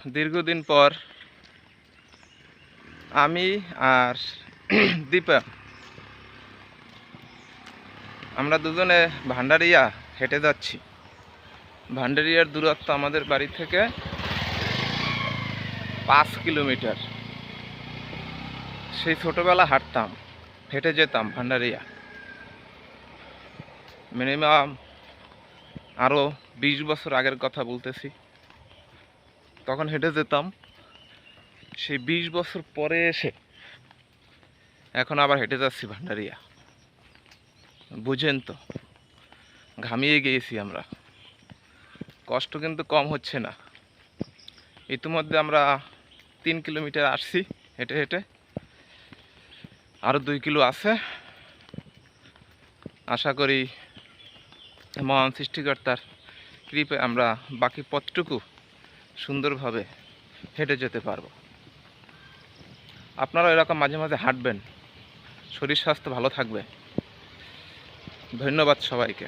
দীর্ঘদিন পর আমি আর দীপা আমরা দুজনে ভান্ডারিয়া হেঁটে যাচ্ছি। ভান্ডারিয়ার দূরত্ব আমাদের বাড়ি থেকে 5 কিলোমিটার। সেই ছোটোবেলা হাঁটতাম, হেঁটে যেতাম ভান্ডারিয়া। মিনিমাম আরও 20 বছর আগের কথা বলতেছি। তখন হেঁটে যেতাম। সেই 20 বছর পরে এসে এখন আবার হেঁটে যাচ্ছি ভান্ডারিয়া। বুঝেন তো, ঘামিয়ে গিয়েছি আমরা। কষ্ট কিন্তু কম হচ্ছে না। ইতিমধ্যে আমরা 3 কিলোমিটার আসছি হেঁটে হেঁটে, আরও 2 কিলো আছে। আশা করি মহান সৃষ্টিকর্তার কৃপায় আমরা বাকি পথটুকু সুন্দরভাবে হেঁটে যেতে পারবো। আপনারা এরকম মাঝে মাঝে হাঁটবেন, শরীর স্বাস্থ্য ভালো থাকবে। ধন্যবাদ সবাইকে।